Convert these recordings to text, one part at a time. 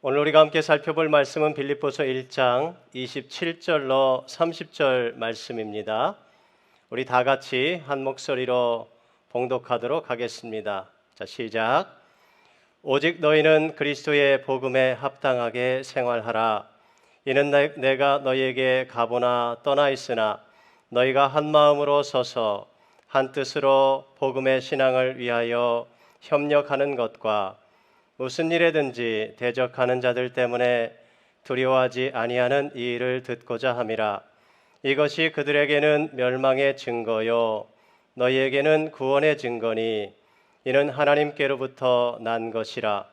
오늘 우리가 함께 살펴볼 말씀은 빌립보서 1장 27절로 30절 말씀입니다. 우리 다 같이 한 목소리로 봉독하도록 하겠습니다. 자, 시작. 오직 너희는 그리스도의 복음에 합당하게 생활하라. 이는 내가 너희에게 가보나 떠나 있으나 너희가 한 마음으로 서서 한 뜻으로 복음의 신앙을 위하여 협력하는 것과 무슨 일에든지 대적하는 자들 때문에 두려워하지 아니하는 이 일을 듣고자 함이라. 이것이 그들에게는 멸망의 증거요 너희에게는 구원의 증거니 이는 하나님께로부터 난 것이라.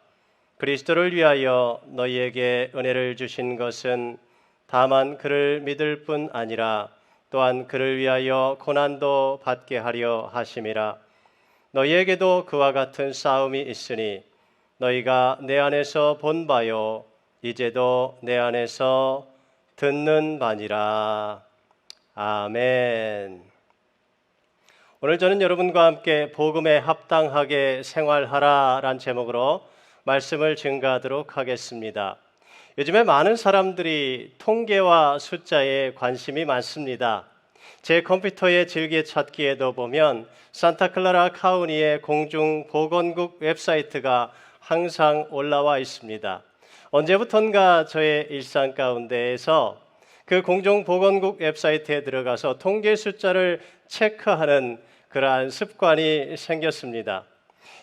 그리스도를 위하여 너희에게 은혜를 주신 것은 다만 그를 믿을 뿐 아니라 또한 그를 위하여 고난도 받게 하려 하심이라. 너희에게도 그와 같은 싸움이 있으니 너희가 내 안에서 본 바요 이제도 내 안에서 듣는 바니라. 아멘. 오늘 저는 여러분과 함께 복음에 합당하게 생활하라 라는 제목으로 말씀을 증거하도록 하겠습니다. 요즘에 많은 사람들이 통계와 숫자에 관심이 많습니다. 제 컴퓨터의 즐겨찾기에도 보면 산타클라라 카운티의 공중보건국 웹사이트가 항상 올라와 있습니다. 언제부턴가 저의 일상 가운데에서 그 공중보건국 웹사이트에 들어가서 통계 숫자를 체크하는 그러한 습관이 생겼습니다.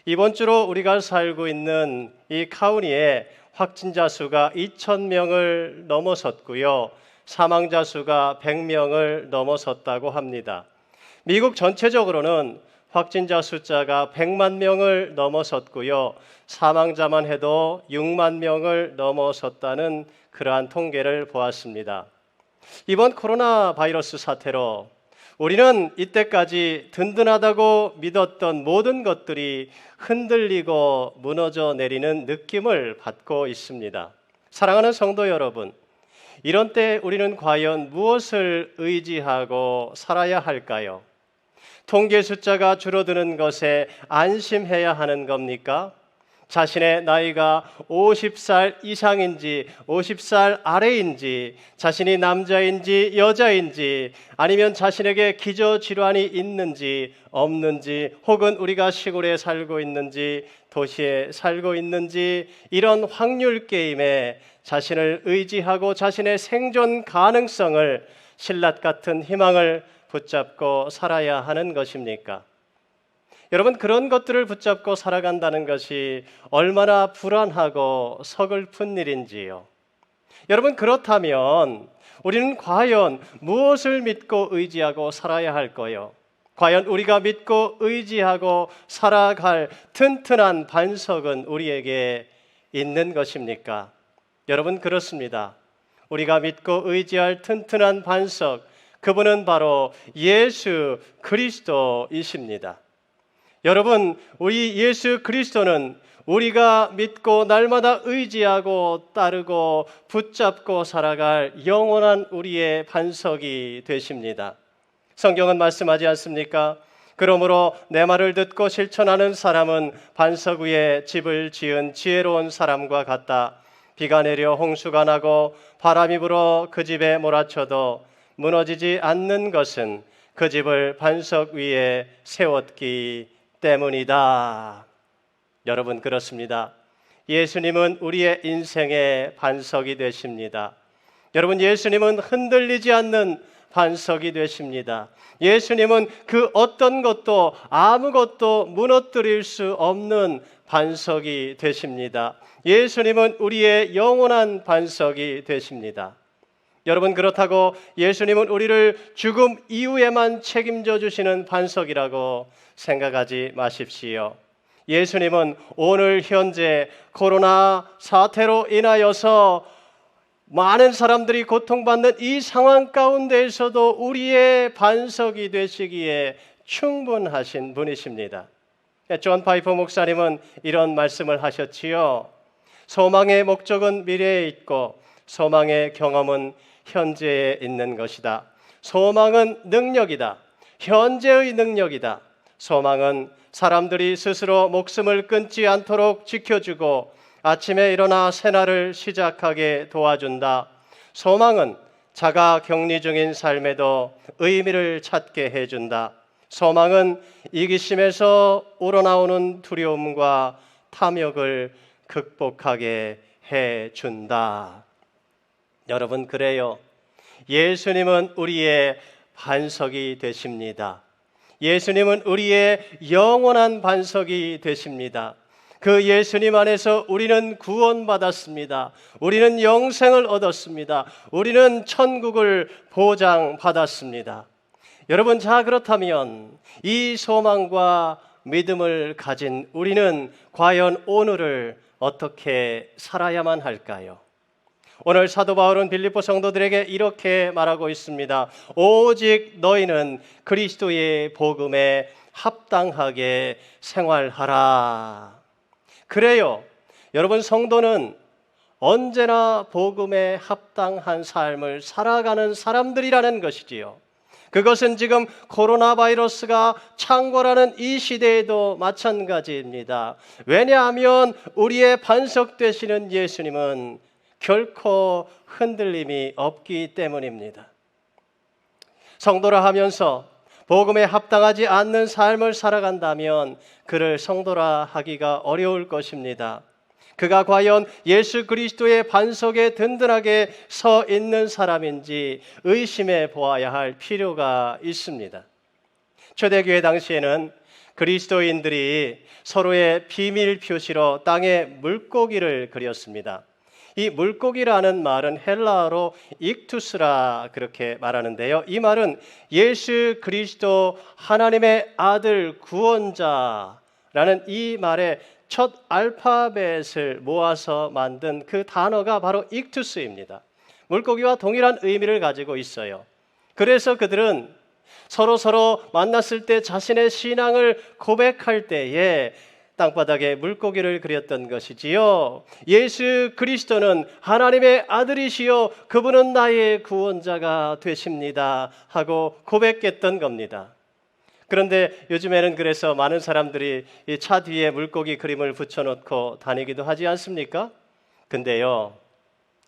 이번 주로 우리가 살고 있는 이 카운티의 확진자 수가 2,000명을 넘어섰고요. 사망자 수가 100명을 넘어섰다고 합니다. 미국 전체적으로는 확진자 숫자가 100만 명을 넘어섰고요. 사망자만 해도 6만 명을 넘어섰다는 그러한 통계를 보았습니다. 이번 코로나 바이러스 사태로 우리는 이때까지 든든하다고 믿었던 모든 것들이 흔들리고 무너져 내리는 느낌을 받고 있습니다. 사랑하는 성도 여러분, 이런 때 우리는 과연 무엇을 의지하고 살아야 할까요? 통계 숫자가 줄어드는 것에 안심해야 하는 겁니까? 자신의 나이가 50살 이상인지 50살 아래인지, 자신이 남자인지 여자인지, 아니면 자신에게 기저질환이 있는지 없는지, 혹은 우리가 시골에 살고 있는지 도시에 살고 있는지, 이런 확률 게임에 자신을 의지하고 자신의 생존 가능성을, 신라 같은 희망을 붙잡고 살아야 하는 것입니까? 여러분, 그런 것들을 붙잡고 살아간다는 것이 얼마나 불안하고 서글픈 일인지요. 여러분, 그렇다면 우리는 과연 무엇을 믿고 의지하고 살아야 할까요? 과연 우리가 믿고 의지하고 살아갈 튼튼한 반석은 우리에게 있는 것입니까? 여러분, 그렇습니다. 우리가 믿고 의지할 튼튼한 반석, 그분은 바로 예수 그리스도이십니다. 여러분, 우리 예수 그리스도는 우리가 믿고 날마다 의지하고 따르고 붙잡고 살아갈 영원한 우리의 반석이 되십니다. 성경은 말씀하지 않습니까? 그러므로 내 말을 듣고 실천하는 사람은 반석 위에 집을 지은 지혜로운 사람과 같다. 비가 내려 홍수가 나고 바람이 불어 그 집에 몰아쳐도 무너지지 않는 것은 그 집을 반석 위에 세웠기 때문이다. 여러분, 그렇습니다. 예수님은 우리의 인생의 반석이 되십니다. 여러분, 예수님은 흔들리지 않는 반석이 되십니다. 예수님은 그 어떤 것도 아무것도 무너뜨릴 수 없는 반석이 되십니다. 예수님은 우리의 영원한 반석이 되십니다. 여러분, 그렇다고 예수님은 우리를 죽음 이후에만 책임져 주시는 반석이라고 생각하지 마십시오. 예수님은 오늘 현재 코로나 사태로 인하여서 많은 사람들이 고통받는 이 상황 가운데에서도 우리의 반석이 되시기에 충분하신 분이십니다. 존 파이퍼 목사님은 이런 말씀을 하셨지요. 소망의 목적은 미래에 있고 소망의 경험은 현재에 있는 것이다. 소망은 능력이다. 현재의 능력이다. 소망은 사람들이 스스로 목숨을 끊지 않도록 지켜주고 아침에 일어나 새날을 시작하게 도와준다. 소망은 자가 격리 중인 삶에도 의미를 찾게 해준다. 소망은 이기심에서 우러나오는 두려움과 탐욕을 극복하게 해준다. 여러분, 그래요. 예수님은 우리의 반석이 되십니다. 예수님은 우리의 영원한 반석이 되십니다. 그 예수님 안에서 우리는 구원받았습니다. 우리는 영생을 얻었습니다. 우리는 천국을 보장받았습니다. 여러분, 자, 그렇다면 이 소망과 믿음을 가진 우리는 과연 오늘을 어떻게 살아야만 할까요? 오늘 사도 바울은 빌립보 성도들에게 이렇게 말하고 있습니다. 오직 너희는 그리스도의 복음에 합당하게 생활하라. 그래요. 여러분, 성도는 언제나 복음에 합당한 삶을 살아가는 사람들이라는 것이지요. 그것은 지금 코로나 바이러스가 창궐하는 이 시대에도 마찬가지입니다. 왜냐하면 우리의 반석 되시는 예수님은 결코 흔들림이 없기 때문입니다. 성도라 하면서 복음에 합당하지 않는 삶을 살아간다면 그를 성도라 하기가 어려울 것입니다. 그가 과연 예수 그리스도의 반석에 든든하게 서 있는 사람인지 의심해 보아야 할 필요가 있습니다. 초대교회 당시에는 그리스도인들이 서로의 비밀 표시로 땅에 물고기를 그렸습니다. 이 물고기라는 말은 헬라어로 익투스라 그렇게 말하는데요. 이 말은 예수 그리스도 하나님의 아들 구원자라는 이 말의 첫 알파벳을 모아서 만든 그 단어가 바로 익투스입니다. 물고기와 동일한 의미를 가지고 있어요. 그래서 그들은 서로 만났을 때 자신의 신앙을 고백할 때에 땅바닥에 물고기를 그렸던 것이지요. 예수 그리스도는 하나님의 아들이시요 그분은 나의 구원자가 되십니다 하고 고백했던 겁니다. 그런데 요즘에는 그래서 많은 사람들이 이 차 뒤에 물고기 그림을 붙여놓고 다니기도 하지 않습니까? 근데요,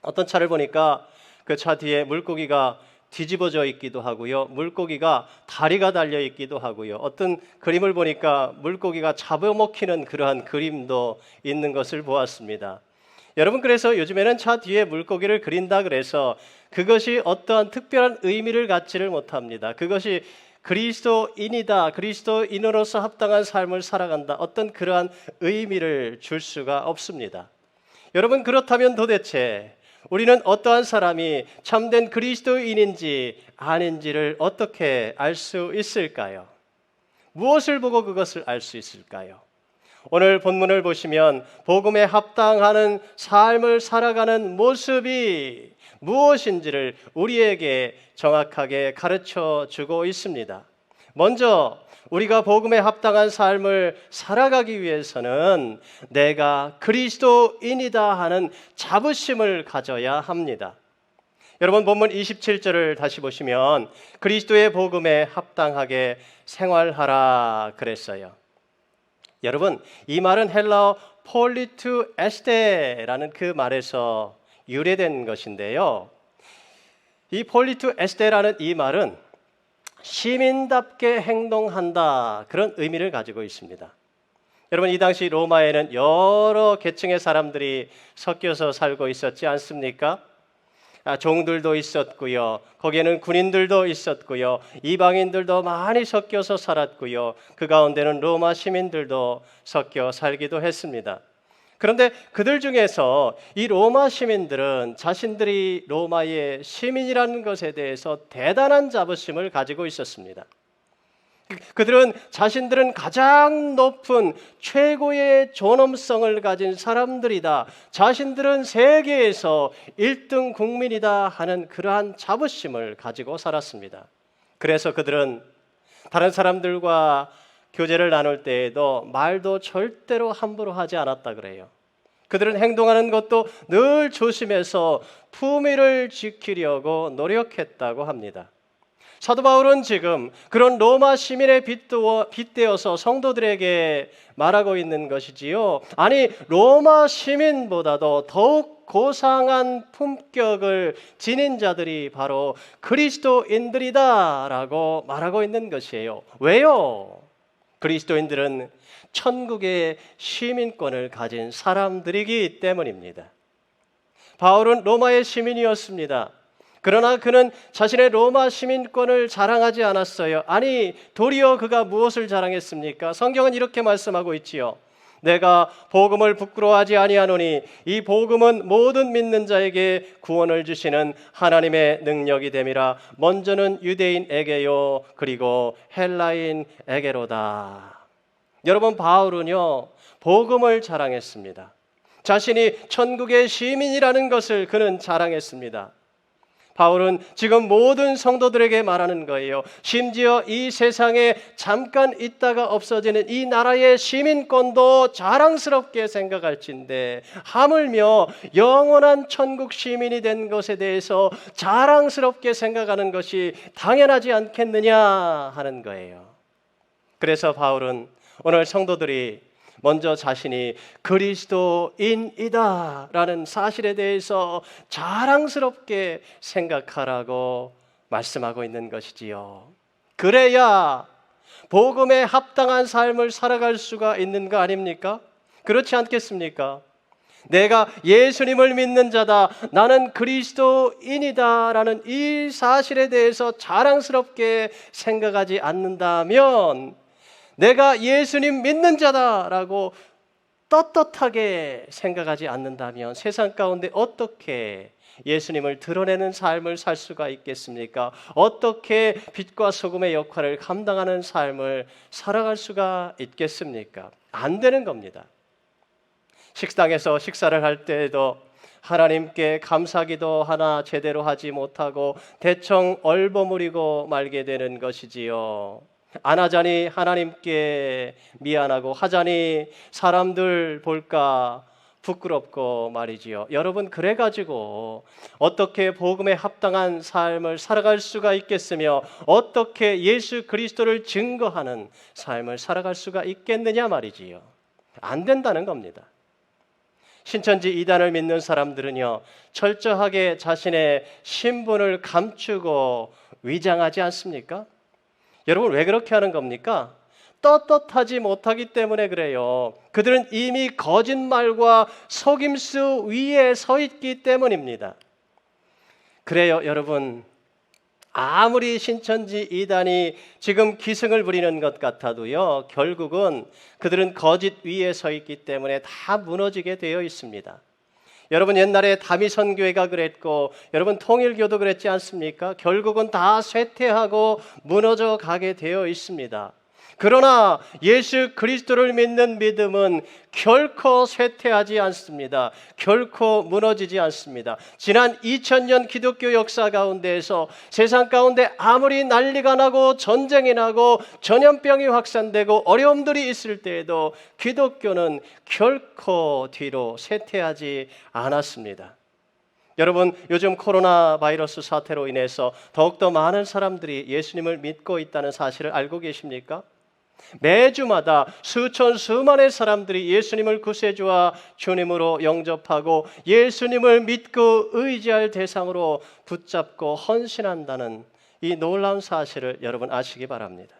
어떤 차를 보니까 그 차 뒤에 물고기가 뒤집어져 있기도 하고요, 물고기가 다리가 달려 있기도 하고요, 어떤 그림을 보니까 물고기가 잡아먹히는 그러한 그림도 있는 것을 보았습니다. 여러분, 그래서 요즘에는 차 뒤에 물고기를 그린다 그래서 그것이 어떠한 특별한 의미를 갖지를 못합니다. 그것이 그리스도인이다, 그리스도인으로서 합당한 삶을 살아간다, 어떤 그러한 의미를 줄 수가 없습니다. 여러분, 그렇다면 도대체 우리는 어떠한 사람이 참된 그리스도인인지 아닌지를 어떻게 알 수 있을까요? 무엇을 보고 그것을 알 수 있을까요? 오늘 본문을 보시면 복음에 합당하는 삶을 살아가는 모습이 무엇인지를 우리에게 정확하게 가르쳐 주고 있습니다. 먼저 우리가 복음에 합당한 삶을 살아가기 위해서는 내가 그리스도인이다 하는 자부심을 가져야 합니다. 여러분, 본문 27절을 다시 보시면 그리스도의 복음에 합당하게 생활하라 그랬어요. 여러분, 이 말은 헬라어 폴리투 에스테라는 그 말에서 유래된 것인데요. 이 폴리투 에스테라는 이 말은 시민답게 행동한다, 그런 의미를 가지고 있습니다. 여러분, 이 당시 로마에는 여러 계층의 사람들이 섞여서 살고 있었지 않습니까? 종들도 있었고요, 거기에는 군인들도 있었고요, 이방인들도 많이 섞여서 살았고요, 그 가운데는 로마 시민들도 섞여 살기도 했습니다. 그런데 그들 중에서 이 로마 시민들은 자신들이 로마의 시민이라는 것에 대해서 대단한 자부심을 가지고 있었습니다. 그들은 자신들은 가장 높은 최고의 존엄성을 가진 사람들이다, 자신들은 세계에서 1등 국민이다 하는 그러한 자부심을 가지고 살았습니다. 그래서 그들은 다른 사람들과 교제를 나눌 때에도 말도 절대로 함부로 하지 않았다 그래요. 그들은 행동하는 것도 늘 조심해서 품위를 지키려고 노력했다고 합니다. 사도 바울은 지금 그런 로마 시민에 빗대어서 성도들에게 말하고 있는 것이지요. 아니, 로마 시민보다도 더욱 고상한 품격을 지닌 자들이 바로 그리스도인들이다라고 말하고 있는 것이에요. 왜요? 그리스도인들은 천국의 시민권을 가진 사람들이기 때문입니다. 바울은 로마의 시민이었습니다. 그러나 그는 자신의 로마 시민권을 자랑하지 않았어요. 아니, 도리어 그가 무엇을 자랑했습니까? 성경은 이렇게 말씀하고 있지요. 내가 복음을 부끄러워하지 아니하노니 이 복음은 모든 믿는 자에게 구원을 주시는 하나님의 능력이 됨이라. 먼저는 유대인에게요, 그리고 헬라인에게로다. 여러분, 바울은요, 복음을 자랑했습니다. 자신이 천국의 시민이라는 것을 그는 자랑했습니다. 바울은 지금 모든 성도들에게 말하는 거예요. 심지어 이 세상에 잠깐 있다가 없어지는 이 나라의 시민권도 자랑스럽게 생각할진데 하물며 영원한 천국 시민이 된 것에 대해서 자랑스럽게 생각하는 것이 당연하지 않겠느냐 하는 거예요. 그래서 바울은 오늘 성도들이 먼저 자신이 그리스도인이다 라는 사실에 대해서 자랑스럽게 생각하라고 말씀하고 있는 것이지요. 그래야 복음에 합당한 삶을 살아갈 수가 있는 거 아닙니까? 그렇지 않겠습니까? 내가 예수님을 믿는 자다, 나는 그리스도인이다 라는 이 사실에 대해서 자랑스럽게 생각하지 않는다면, 내가 예수님 믿는 자다라고 떳떳하게 생각하지 않는다면 세상 가운데 어떻게 예수님을 드러내는 삶을 살 수가 있겠습니까? 어떻게 빛과 소금의 역할을 감당하는 삶을 살아갈 수가 있겠습니까? 안 되는 겁니다. 식당에서 식사를 할 때에도 하나님께 감사기도 하나 제대로 하지 못하고 대충 얼버무리고 말게 되는 것이지요. 안 하자니 하나님께 미안하고, 하자니 사람들 볼까 부끄럽고 말이지요. 여러분, 그래가지고 어떻게 복음에 합당한 삶을 살아갈 수가 있겠으며 어떻게 예수 그리스도를 증거하는 삶을 살아갈 수가 있겠느냐 말이지요. 안 된다는 겁니다. 신천지 이단을 믿는 사람들은요, 철저하게 자신의 신분을 감추고 위장하지 않습니까? 여러분, 왜 그렇게 하는 겁니까? 떳떳하지 못하기 때문에 그래요. 그들은 이미 거짓말과 속임수 위에 서 있기 때문입니다. 그래요, 여러분. 아무리 신천지 이단이 지금 기승을 부리는 것 같아도요, 결국은 그들은 거짓 위에 서 있기 때문에 다 무너지게 되어 있습니다. 여러분, 옛날에 다미선교회가 그랬고 여러분 통일교도 그랬지 않습니까? 결국은 다 쇠퇴하고 무너져 가게 되어 있습니다. 그러나 예수 그리스도를 믿는 믿음은 결코 쇠퇴하지 않습니다. 결코 무너지지 않습니다. 지난 2000년 기독교 역사 가운데에서 세상 가운데 아무리 난리가 나고 전쟁이 나고 전염병이 확산되고 어려움들이 있을 때에도 기독교는 결코 뒤로 쇠퇴하지 않았습니다. 여러분, 요즘 코로나 바이러스 사태로 인해서 더욱더 많은 사람들이 예수님을 믿고 있다는 사실을 알고 계십니까? 매주마다 수천 수만의 사람들이 예수님을 구세주와 주님으로 영접하고 예수님을 믿고 의지할 대상으로 붙잡고 헌신한다는 이 놀라운 사실을 여러분 아시기 바랍니다.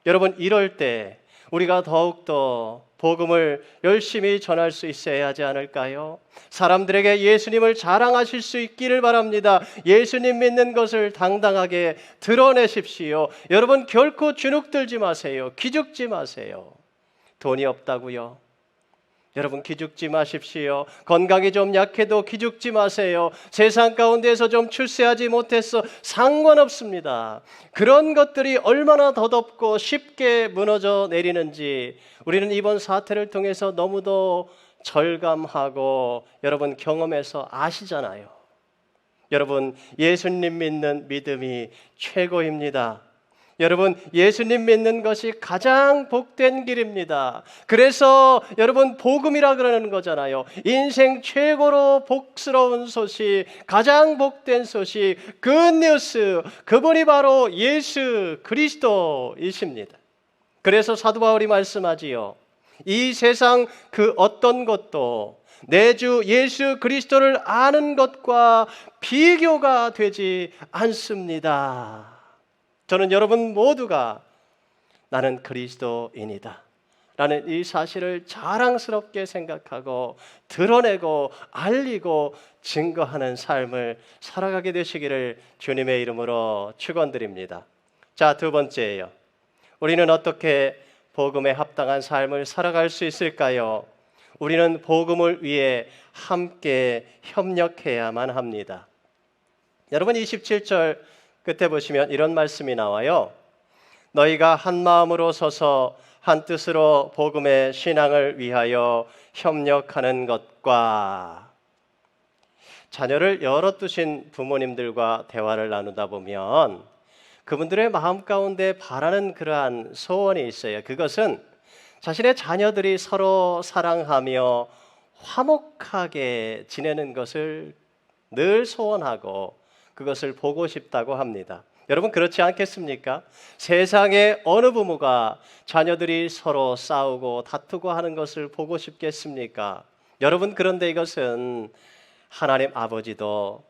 여러분, 이럴 때 우리가 더욱더 복음을 열심히 전할 수 있어야 하지 않을까요? 사람들에게 예수님을 자랑하실 수 있기를 바랍니다. 예수님 믿는 것을 당당하게 드러내십시오. 여러분, 결코 주눅들지 마세요. 기죽지 마세요. 돈이 없다고요? 여러분, 기죽지 마십시오. 건강이 좀 약해도 기죽지 마세요. 세상 가운데에서 좀 출세하지 못해서 상관없습니다. 그런 것들이 얼마나 더덥고 쉽게 무너져 내리는지 우리는 이번 사태를 통해서 너무도 절감하고 여러분 경험해서 아시잖아요. 여러분, 예수님 믿는 믿음이 최고입니다. 여러분, 예수님 믿는 것이 가장 복된 길입니다. 그래서 여러분, 복음이라 그러는 거잖아요. 인생 최고로 복스러운 소식, 가장 복된 소식, 굿뉴스, 그분이 바로 예수 그리스도이십니다. 그래서 사도 바울이 말씀하지요. 이 세상 그 어떤 것도 내 주 예수 그리스도를 아는 것과 비교가 되지 않습니다. 저는 여러분 모두가 나는 그리스도인이다 라는 이 사실을 자랑스럽게 생각하고 드러내고 알리고 증거하는 삶을 살아가게 되시기를 주님의 이름으로 축원드립니다. 자, 두 번째예요. 우리는 어떻게 복음에 합당한 삶을 살아갈 수 있을까요? 우리는 복음을 위해 함께 협력해야만 합니다. 여러분, 27절 끝에 보시면 이런 말씀이 나와요. 너희가 한 마음으로 서서 한 뜻으로 복음의 신앙을 위하여 협력하는 것과, 자녀를 여럿 두신 부모님들과 대화를 나누다 보면 그분들의 마음 가운데 바라는 그러한 소원이 있어요. 그것은 자신의 자녀들이 서로 사랑하며 화목하게 지내는 것을 늘 소원하고 그것을 보고 싶다고 합니다. 여러분, 그렇지 않겠습니까? 세상에 어느 부모가 자녀들이 서로 싸우고 다투고 하는 것을 보고 싶겠습니까? 여러분, 그런데 이것은 하나님 아버지도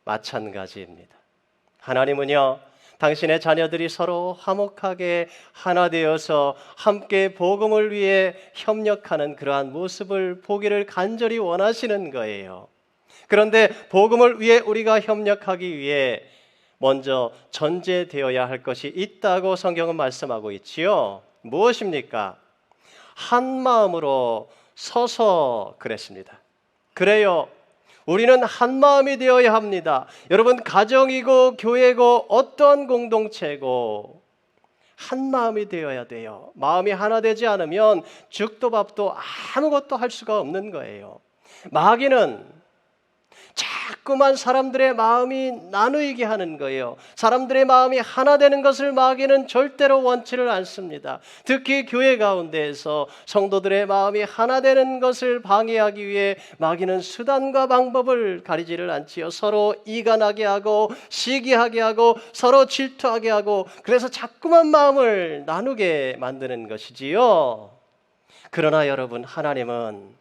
마찬가지입니다. 하나님은요, 당신의 자녀들이 서로 화목하게 하나 되어서 함께 복음을 위해 협력하는 그러한 모습을 보기를 간절히 원하시는 거예요. 그런데 복음을 위해 우리가 협력하기 위해 먼저 전제되어야 할 것이 있다고 성경은 말씀하고 있지요. 무엇입니까? 한 마음으로 서서 그랬습니다. 그래요. 우리는 한 마음이 되어야 합니다. 여러분, 가정이고 교회고 어떠한 공동체고 한 마음이 되어야 돼요. 마음이 하나 되지 않으면 죽도 밥도 아무것도 할 수가 없는 거예요. 마귀는 자꾸만 사람들의 마음이 나누이게 하는 거예요. 사람들의 마음이 하나 되는 것을 마귀는 절대로 원치를 않습니다. 특히 교회 가운데에서 성도들의 마음이 하나 되는 것을 방해하기 위해 마귀는 수단과 방법을 가리지를 않지요. 서로 이간하게 하고 시기하게 하고 서로 질투하게 하고, 그래서 자꾸만 마음을 나누게 만드는 것이지요. 그러나 여러분, 하나님은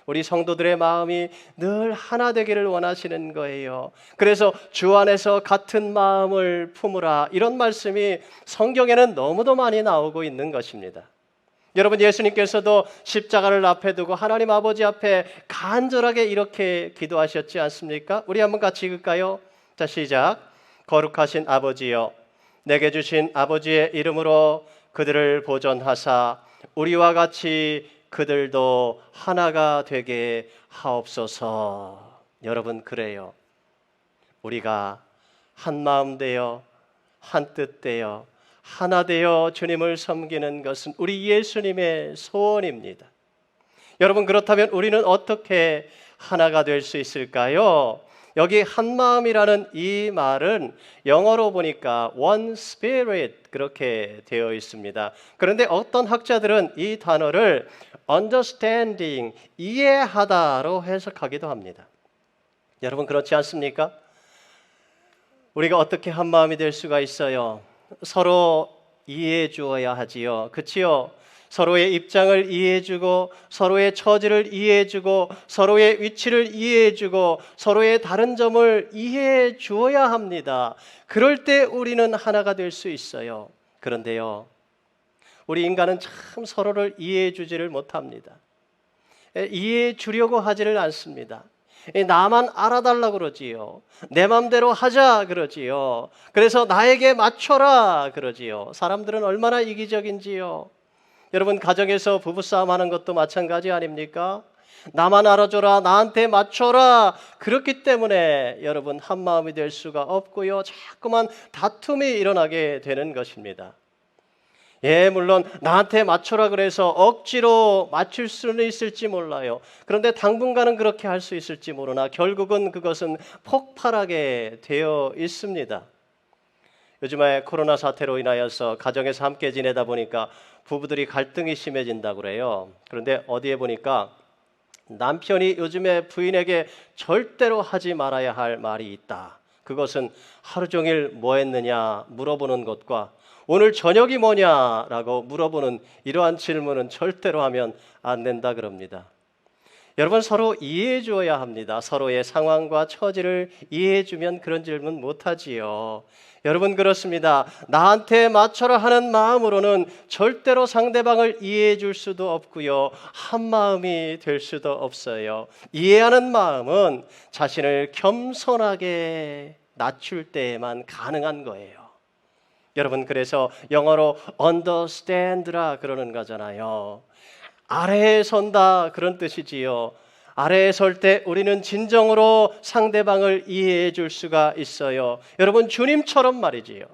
우리 성도들의 마음이 늘 하나 되기를 원하시는 거예요. 그래서 주 안에서 같은 마음을 품으라, 이런 말씀이 성경에는 너무도 많이 나오고 있는 것입니다. 여러분, 예수님께서도 십자가를 앞에 두고 하나님 아버지 앞에 간절하게 이렇게 기도하셨지 않습니까? 우리 한번 같이 읽을까요? 자, 시작. 거룩하신 아버지여, 내게 주신 아버지의 이름으로 그들을 보존하사 우리와 같이 그들도 하나가 되게 하옵소서. 여러분, 그래요. 우리가 한 마음 되어 한 뜻 되어 하나 되어 주님을 섬기는 것은 우리 예수님의 소원입니다. 여러분, 그렇다면 우리는 어떻게 하나가 될 수 있을까요? 여기 한 마음이라는 이 말은 영어로 보니까 one spirit 그렇게 되어 있습니다. 그런데 어떤 학자들은 이 단어를 understanding, 이해하다로 해석하기도 합니다. 여러분, 그렇지 않습니까? 우리가 어떻게 한 마음이 될 수가 있어요? 서로 이해해 주어야 하지요. 그치요? 서로의 입장을 이해해주고 서로의 처지를 이해해주고 서로의 위치를 이해해주고 서로의 다른 점을 이해해 주어야 합니다. 그럴 때 우리는 하나가 될 수 있어요. 그런데요, 우리 인간은 참 서로를 이해해 주지를 못합니다. 이해해 주려고 하지를 않습니다. 나만 알아달라고 그러지요. 내 맘대로 하자 그러지요. 그래서 나에게 맞춰라 그러지요. 사람들은 얼마나 이기적인지요. 여러분, 가정에서 부부싸움 하는 것도 마찬가지 아닙니까? 나만 알아줘라, 나한테 맞춰라. 그렇기 때문에 여러분, 한 마음이 될 수가 없고요, 자꾸만 다툼이 일어나게 되는 것입니다. 예, 물론 나한테 맞춰라 그래서 억지로 맞출 수는 있을지 몰라요. 그런데 당분간은 그렇게 할 수 있을지 모르나 결국은 그것은 폭발하게 되어 있습니다. 요즘에 코로나 사태로 인하여서 가정에서 함께 지내다 보니까 부부들이 갈등이 심해진다고 그래요. 그런데 어디에 보니까 남편이 요즘에 부인에게 절대로 하지 말아야 할 말이 있다. 그것은 하루 종일 뭐 했느냐 물어보는 것과 오늘 저녁이 뭐냐라고 물어보는 이러한 질문은 절대로 하면 안 된다 그럽니다. 여러분, 서로 이해해 주어야 합니다. 서로의 상황과 처지를 이해해 주면 그런 질문 못 하지요. 여러분, 그렇습니다. 나한테 맞춰라 하는 마음으로는 절대로 상대방을 이해해 줄 수도 없고요. 한 마음이 될 수도 없어요. 이해하는 마음은 자신을 겸손하게 낮출 때에만 가능한 거예요. 여러분, 그래서 영어로 understand라 그러는 거잖아요. 아래에 선다 그런 뜻이지요. 아래에 설 때 우리는 진정으로 상대방을 이해해 줄 수가 있어요. 여러분, 주님처럼 말이지요.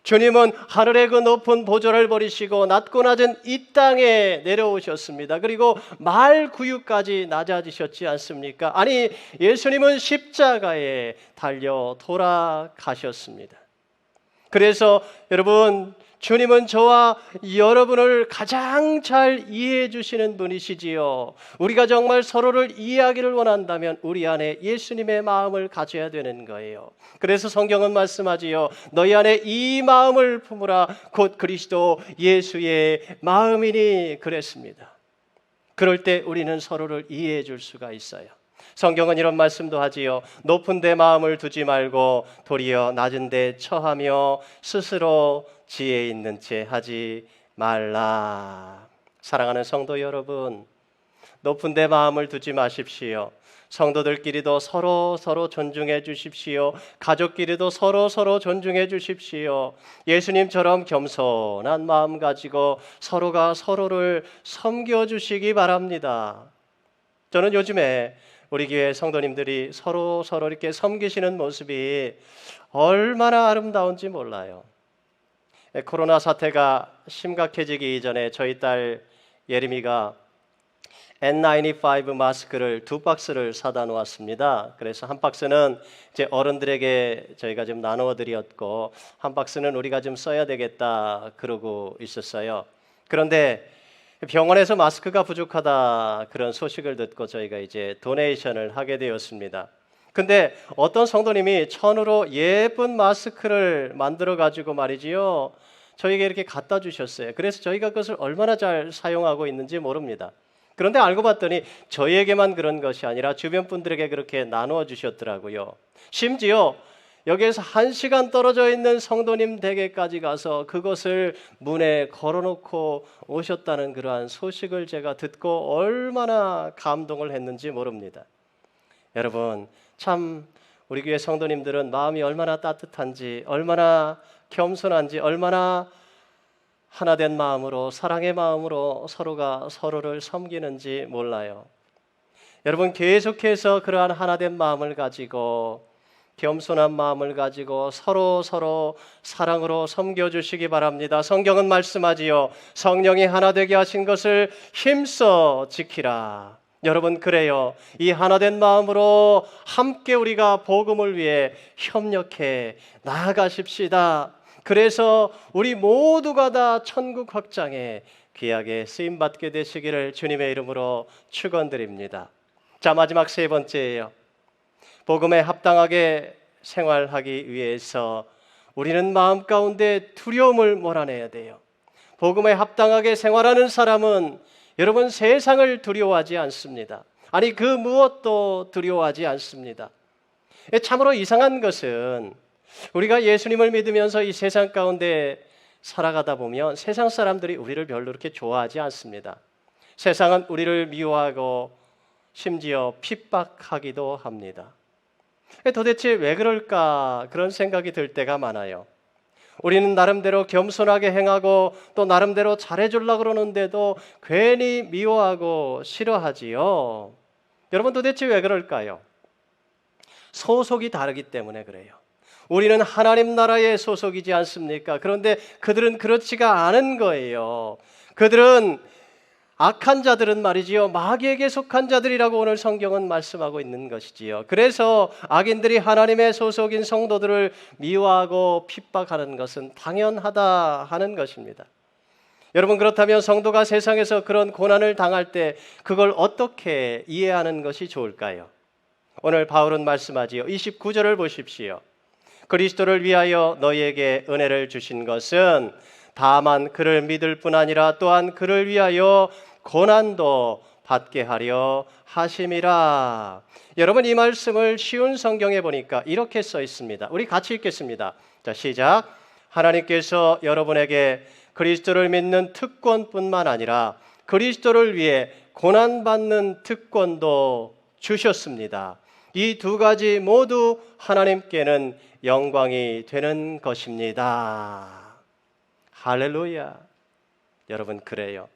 주님은 하늘의 그 높은 보좌를 버리시고 낮고 낮은 이 땅에 내려오셨습니다. 그리고 말구유까지 낮아지셨지 않습니까? 아니, 예수님은 십자가에 달려 돌아가셨습니다. 그래서 여러분, 주님은 저와 여러분을 가장 잘 이해해 주시는 분이시지요. 우리가 정말 서로를 이해하기를 원한다면 우리 안에 예수님의 마음을 가져야 되는 거예요. 그래서 성경은 말씀하지요. 너희 안에 이 마음을 품으라 곧 그리스도 예수의 마음이니 그랬습니다. 그럴 때 우리는 서로를 이해해 줄 수가 있어요. 성경은 이런 말씀도 하지요. 높은 데 마음을 두지 말고 도리어 낮은 데 처하며 스스로 지혜 있는 채 하지 말라. 사랑하는 성도 여러분, 높은 데 마음을 두지 마십시오. 성도들끼리도 서로 존중해 주십시오. 가족끼리도 서로 존중해 주십시오. 예수님처럼 겸손한 마음 가지고 서로가 서로를 섬겨 주시기 바랍니다. 저는 요즘에 우리 교회 성도님들이 서로 이렇게 섬기시는 모습이 얼마나 아름다운지 몰라요. 코로나 사태가 심각해지기 이전에 저희 딸 예림이가 N95 마스크를 2박스를 사다 놓았습니다. 그래서 한 박스는 이제 어른들에게 저희가 좀 나누어 드렸고 한 박스는 우리가 좀 써야 되겠다 그러고 있었어요. 그런데 병원에서 마스크가 부족하다 그런 소식을 듣고 저희가 이제 도네이션을 하게 되었습니다. 근데 어떤 성도님이 천으로 예쁜 마스크를 만들어 가지고 말이지요, 저에게 이렇게 갖다 주셨어요. 그래서 저희가 그것을 얼마나 잘 사용하고 있는지 모릅니다. 그런데 알고 봤더니 저희에게만 그런 것이 아니라 주변 분들에게 그렇게 나누어 주셨더라고요. 심지어 여기에서 1시간 떨어져 있는 성도님 댁에까지 가서 그것을 문에 걸어놓고 오셨다는 그러한 소식을 제가 듣고 얼마나 감동을 했는지 모릅니다. 여러분, 참 우리 교회 성도님들은 마음이 얼마나 따뜻한지, 얼마나 겸손한지, 얼마나 하나된 마음으로, 사랑의 마음으로 서로가 서로를 섬기는지 몰라요. 여러분, 계속해서 그러한 하나된 마음을 가지고, 겸손한 마음을 가지고 서로 사랑으로 섬겨주시기 바랍니다. 성경은 말씀하지요. 성령이 하나 되게 하신 것을 힘써 지키라. 여러분, 그래요. 이 하나된 마음으로 함께 우리가 복음을 위해 협력해 나아가십시다. 그래서 우리 모두가 다 천국 확장에 귀하게 쓰임받게 되시기를 주님의 이름으로 축원드립니다. 자, 마지막 세 번째예요. 복음에 합당하게 생활하기 위해서 우리는 마음 가운데 두려움을 몰아내야 돼요. 복음에 합당하게 생활하는 사람은 여러분 세상을 두려워하지 않습니다. 아니, 그 무엇도 두려워하지 않습니다. 참으로 이상한 것은 우리가 예수님을 믿으면서 이 세상 가운데 살아가다 보면 세상 사람들이 우리를 별로 그렇게 좋아하지 않습니다. 세상은 우리를 미워하고 심지어 핍박하기도 합니다. 도대체 왜 그럴까 그런 생각이 들 때가 많아요. 우리는 나름대로 겸손하게 행하고 또 나름대로 잘해주려고 그러는데도 괜히 미워하고 싫어하지요. 여러분, 도대체 왜 그럴까요? 소속이 다르기 때문에 그래요. 우리는 하나님 나라의 소속이지 않습니까? 그런데 그들은 그렇지가 않은 거예요. 그들은 악한 자들은 말이지요, 마귀에게 속한 자들이라고 오늘 성경은 말씀하고 있는 것이지요. 그래서 악인들이 하나님의 소속인 성도들을 미워하고 핍박하는 것은 당연하다 하는 것입니다. 여러분, 그렇다면 성도가 세상에서 그런 고난을 당할 때 그걸 어떻게 이해하는 것이 좋을까요? 오늘 바울은 말씀하지요. 29절을 보십시오. 그리스도를 위하여 너희에게 은혜를 주신 것은 다만 그를 믿을 뿐 아니라 또한 그를 위하여 고난도 받게 하려 하심이라. 여러분, 이 말씀을 쉬운 성경에 보니까 이렇게 써 있습니다. 우리 같이 읽겠습니다. 자, 시작. 하나님께서 여러분에게 그리스도를 믿는 특권뿐만 아니라 그리스도를 위해 고난받는 특권도 주셨습니다. 이 두 가지 모두 하나님께는 영광이 되는 것입니다. 할렐루야. 여러분, 그래요.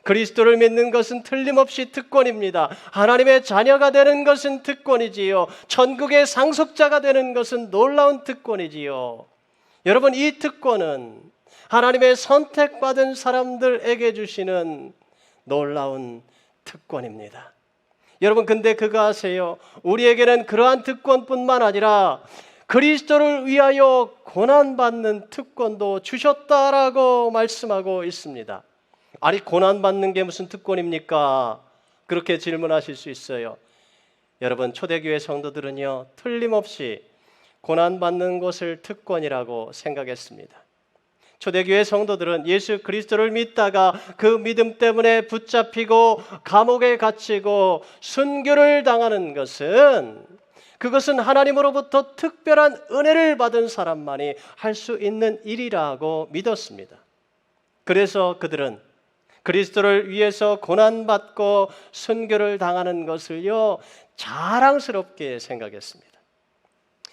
그리스도를 믿는 것은 틀림없이 특권입니다. 하나님의 자녀가 되는 것은 특권이지요. 천국의 상속자가 되는 것은 놀라운 특권이지요. 여러분, 이 특권은 하나님의 선택받은 사람들에게 주시는 놀라운 특권입니다. 여러분, 근데 그거 아세요? 우리에게는 그러한 특권뿐만 아니라 그리스도를 위하여 고난받는 특권도 주셨다라고 말씀하고 있습니다. 아니, 고난받는 게 무슨 특권입니까? 그렇게 질문하실 수 있어요. 여러분, 초대교회 성도들은요, 틀림없이 고난받는 것을 특권이라고 생각했습니다. 초대교회 성도들은 예수 그리스도를 믿다가 그 믿음 때문에 붙잡히고 감옥에 갇히고 순교를 당하는 것은, 그것은 하나님으로부터 특별한 은혜를 받은 사람만이 할 수 있는 일이라고 믿었습니다. 그래서 그들은 그리스도를 위해서 고난받고 순교를 당하는 것을요, 자랑스럽게 생각했습니다.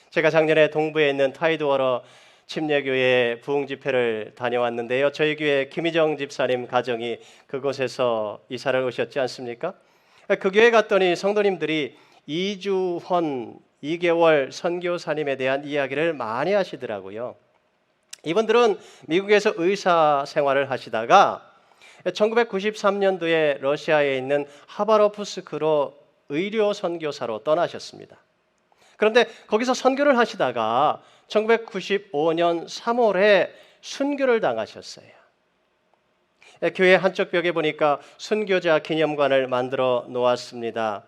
제가 작년에 동부에 있는 타이드워러 침례교회 부흥집회를 다녀왔는데요, 저희 교회 김희정 집사님 가정이 그곳에서 이사를 오셨지 않습니까? 그 교회 갔더니 성도님들이 이주헌 2개월 선교사님에 대한 이야기를 많이 하시더라고요. 이분들은 미국에서 의사 생활을 하시다가 1993년도에 러시아에 있는 하바로프스크로 의료 선교사로 떠나셨습니다. 그런데 거기서 선교를 하시다가 1995년 3월에 순교를 당하셨어요. 교회 한쪽 벽에 보니까 순교자 기념관을 만들어 놓았습니다.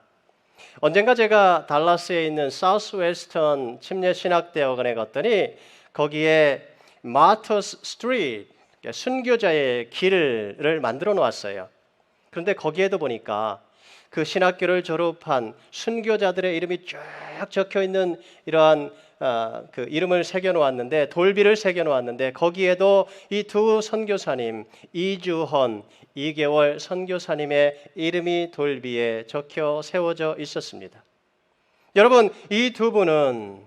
언젠가 제가 달라스에 있는 사우스웨스턴 침례신학대학원에 갔더니 거기에 마터스 스트리트, 순교자의 길을 만들어 놓았어요. 그런데 거기에도 보니까 그 신학교를 졸업한 순교자들의 이름이 쭉 적혀 있는 이러한 그 이름을 새겨 놓았는데, 돌비를 새겨 놓았는데 거기에도 이 두 선교사님, 이주헌 2개월 선교사님의 이름이 돌비에 적혀 세워져 있었습니다. 여러분, 이 두 분은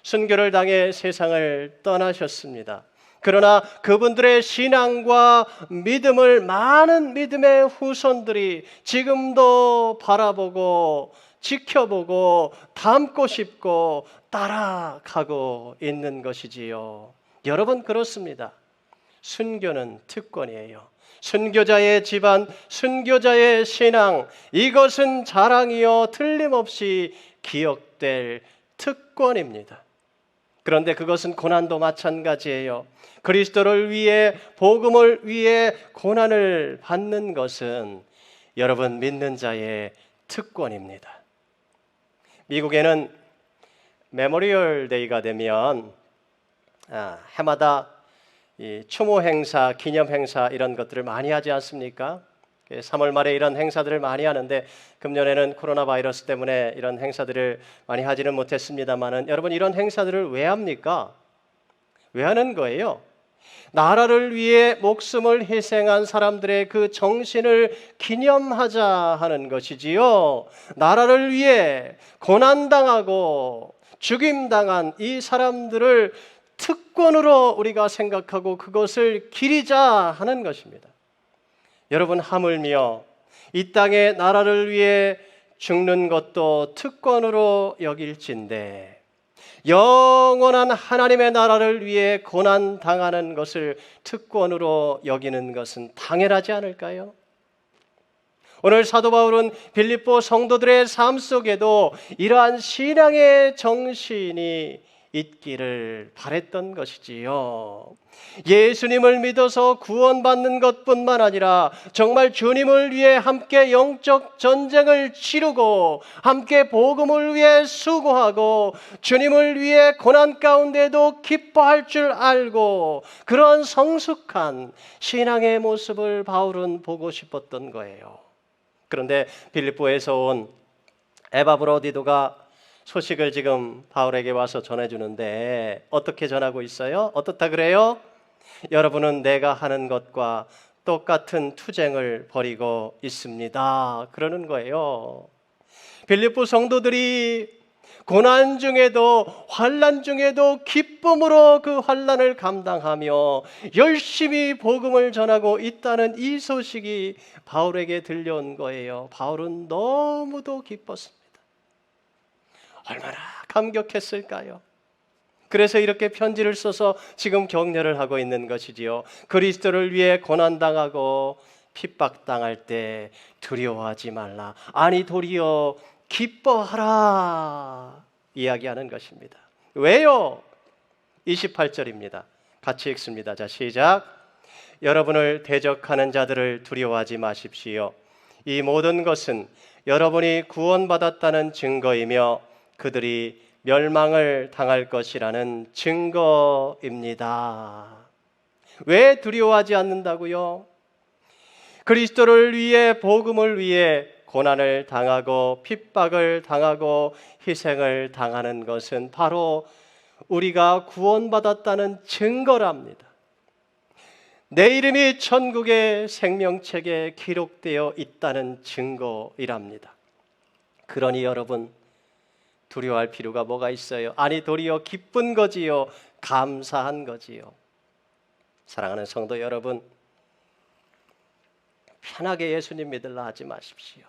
순교를 당해 세상을 떠나셨습니다. 그러나 그분들의 신앙과 믿음을 많은 믿음의 후손들이 지금도 바라보고 지켜보고 닮고 싶고 따라가고 있는 것이지요. 여러분, 그렇습니다. 순교는 특권이에요. 순교자의 집안, 순교자의 신앙, 이것은 자랑이요 틀림없이 기억될 특권입니다. 그런데 그것은 고난도 마찬가지예요. 그리스도를 위해, 복음을 위해 고난을 받는 것은 여러분 믿는 자의 특권입니다. 미국에는 메모리얼 데이가 되면 해마다 이 추모 행사, 기념 행사 이런 것들을 많이 하지 않습니까? 3월 말에 이런 행사들을 많이 하는데 금년에는 코로나 바이러스 때문에 이런 행사들을 많이 하지는 못했습니다만은, 여러분, 이런 행사들을 왜 합니까? 왜 하는 거예요? 나라를 위해 목숨을 희생한 사람들의 그 정신을 기념하자 하는 것이지요. 나라를 위해 고난당하고 죽임당한 이 사람들을 특권으로 우리가 생각하고 그것을 기리자 하는 것입니다. 여러분, 하물며 이 땅에 나라를 위해 죽는 것도 특권으로 여길진데 영원한 하나님의 나라를 위해 고난 당하는 것을 특권으로 여기는 것은 당연하지 않을까요? 오늘 사도 바울은 빌립보 성도들의 삶 속에도 이러한 신앙의 정신이 있기를 바랬던 것이지요. 예수님을 믿어서 구원받는 것뿐만 아니라 정말 주님을 위해 함께 영적 전쟁을 치르고 함께 복음을 위해 수고하고 주님을 위해 고난 가운데도 기뻐할 줄 알고 그런 성숙한 신앙의 모습을 바울은 보고 싶었던 거예요. 그런데 빌립보에서 온 에바브로디도가 소식을 지금 바울에게 와서 전해주는데 어떻게 전하고 있어요? 어떻다 그래요? 여러분은 내가 하는 것과 똑같은 투쟁을 벌이고 있습니다. 그러는 거예요. 빌립보 성도들이 고난 중에도 환난 중에도 기쁨으로 그 환난을 감당하며 열심히 복음을 전하고 있다는 이 소식이 바울에게 들려온 거예요. 바울은 너무도 기뻤습니다. 얼마나 감격했을까요? 그래서 이렇게 편지를 써서 지금 격려를 하고 있는 것이지요. 그리스도를 위해 고난당하고 핍박당할 때 두려워하지 말라. 아니 도리어 기뻐하라. 이야기하는 것입니다. 왜요? 28절입니다. 같이 읽습니다. 자, 시작. 여러분을 대적하는 자들을 두려워하지 마십시오. 이 모든 것은 여러분이 구원받았다는 증거이며 그들이 멸망을 당할 것이라는 증거입니다. 왜 두려워하지 않는다고요? 그리스도를 위해 복음을 위해 고난을 당하고 핍박을 당하고 희생을 당하는 것은 바로 우리가 구원받았다는 증거랍니다. 내 이름이 천국의 생명책에 기록되어 있다는 증거이랍니다. 그러니 여러분 두려워할 필요가 뭐가 있어요? 아니 도리어 기쁜 거지요. 감사한 거지요. 사랑하는 성도 여러분, 편하게 예수님 믿으려 하지 마십시오.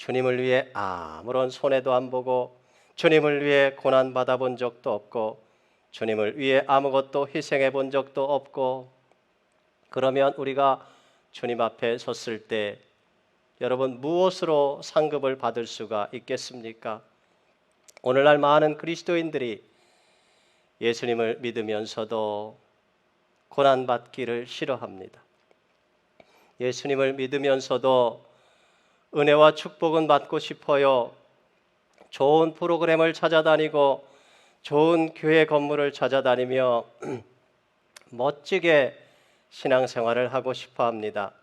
주님을 위해 아무런 손해도 안 보고 주님을 위해 고난 받아본 적도 없고 주님을 위해 아무것도 희생해 본 적도 없고 그러면 우리가 주님 앞에 섰을 때 여러분 무엇으로 상급을 받을 수가 있겠습니까? 오늘날 많은 그리스도인들이 예수님을 믿으면서도 고난받기를 싫어합니다. 예수님을 믿으면서도 은혜와 축복은 받고 싶어요. 좋은 프로그램을 찾아다니고 좋은 교회 건물을 찾아다니며 멋지게 신앙생활을 하고 싶어 합니다.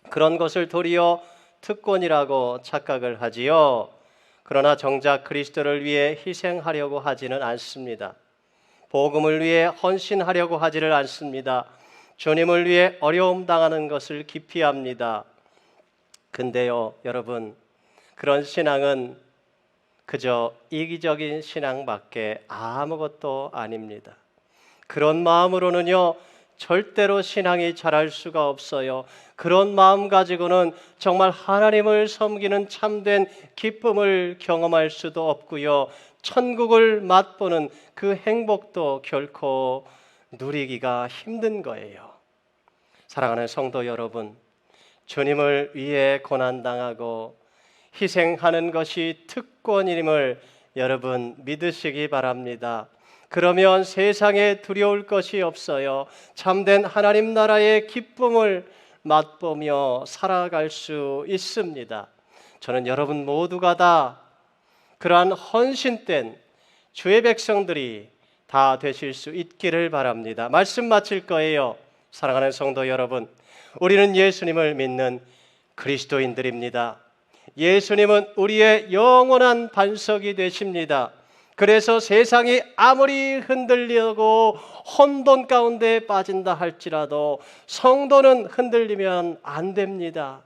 그런 것을 도리어 특권이라고 착각을 하지요. 그러나 정작 그리스도를 위해 희생하려고 하지는 않습니다. 복음을 위해 헌신하려고 하지를 않습니다. 주님을 위해 어려움 당하는 것을 기피합니다. 근데요, 여러분, 그런 신앙은 그저 이기적인 신앙밖에 아무것도 아닙니다. 그런 마음으로는요, 절대로 신앙이 자랄 수가 없어요. 그런 마음 가지고는 정말 하나님을 섬기는 참된 기쁨을 경험할 수도 없고요. 천국을 맛보는 그 행복도 결코 누리기가 힘든 거예요. 사랑하는 성도 여러분, 주님을 위해 고난당하고 희생하는 것이 특권임을 여러분 믿으시기 바랍니다. 그러면 세상에 두려울 것이 없어요. 참된 하나님 나라의 기쁨을 맛보며 살아갈 수 있습니다. 저는 여러분 모두가 다 그러한 헌신된 주의 백성들이 다 되실 수 있기를 바랍니다. 말씀 마칠 거예요. 사랑하는 성도 여러분, 우리는 예수님을 믿는 그리스도인들입니다. 예수님은 우리의 영원한 반석이 되십니다. 그래서 세상이 아무리 흔들리고 혼돈 가운데 빠진다 할지라도 성도는 흔들리면 안 됩니다.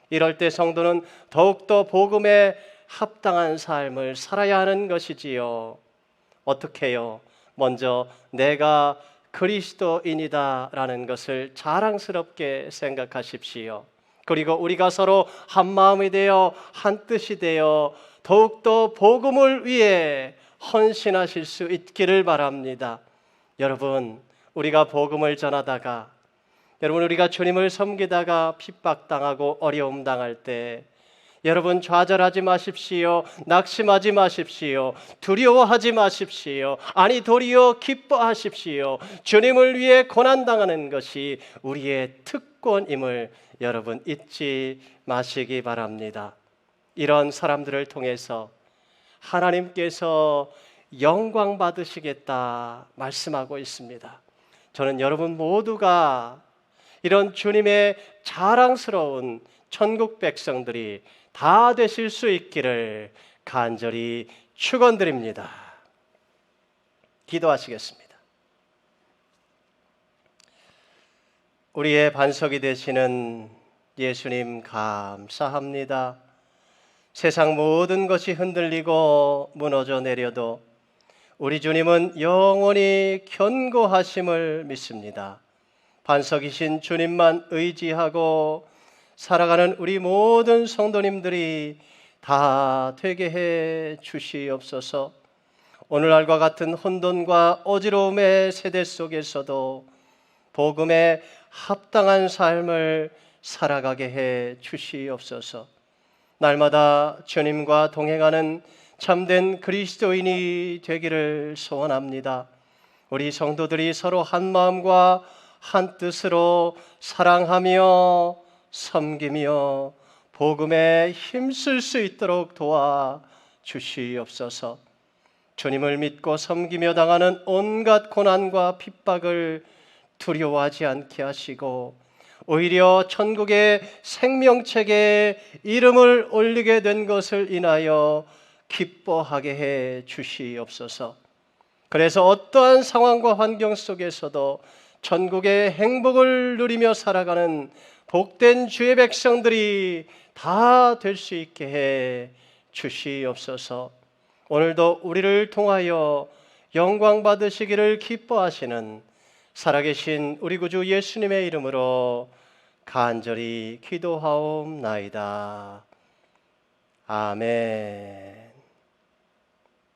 이럴 때 성도는 더욱더 복음에 합당한 삶을 살아야 하는 것이지요. 어떻게 해요? 먼저 내가 그리스도인이다 라는 것을 자랑스럽게 생각하십시오. 그리고 우리가 서로 한 마음이 되어 한 뜻이 되어 더욱더 복음을 위해 헌신하실 수 있기를 바랍니다. 여러분, 우리가 복음을 전하다가 여러분, 우리가 주님을 섬기다가 핍박당하고 어려움 당할 때 여러분, 좌절하지 마십시오. 낙심하지 마십시오. 두려워하지 마십시오. 아니, 도리어 기뻐하십시오. 주님을 위해 고난당하는 것이 우리의 특권임을 여러분 잊지 마시기 바랍니다. 이런 사람들을 통해서 하나님께서 영광 받으시겠다 말씀하고 있습니다. 저는 여러분 모두가 이런 주님의 자랑스러운 천국 백성들이 다 되실 수 있기를 간절히 축원드립니다. 기도하시겠습니다. 우리의 반석이 되시는 예수님 감사합니다. 세상 모든 것이 흔들리고 무너져 내려도 우리 주님은 영원히 견고하심을 믿습니다. 반석이신 주님만 의지하고 살아가는 우리 모든 성도님들이 다 되게 해 주시옵소서. 오늘날과 같은 혼돈과 어지러움의 세대 속에서도 복음에 합당한 삶을 살아가게 해 주시옵소서. 날마다 주님과 동행하는 참된 그리스도인이 되기를 소원합니다. 우리 성도들이 서로 한 마음과 한 뜻으로 사랑하며 섬기며 복음에 힘쓸 수 있도록 도와 주시옵소서. 주님을 믿고 섬기며 당하는 온갖 고난과 핍박을 두려워하지 않게 하시고 오히려 천국의 생명책에 이름을 올리게 된 것을 인하여 기뻐하게 해 주시옵소서. 그래서 어떠한 상황과 환경 속에서도 천국의 행복을 누리며 살아가는 복된 주의 백성들이 다 될 수 있게 해 주시옵소서. 오늘도 우리를 통하여 영광 받으시기를 기뻐하시는 살아계신 우리 구주 예수님의 이름으로 간절히 기도하옵나이다. 아멘.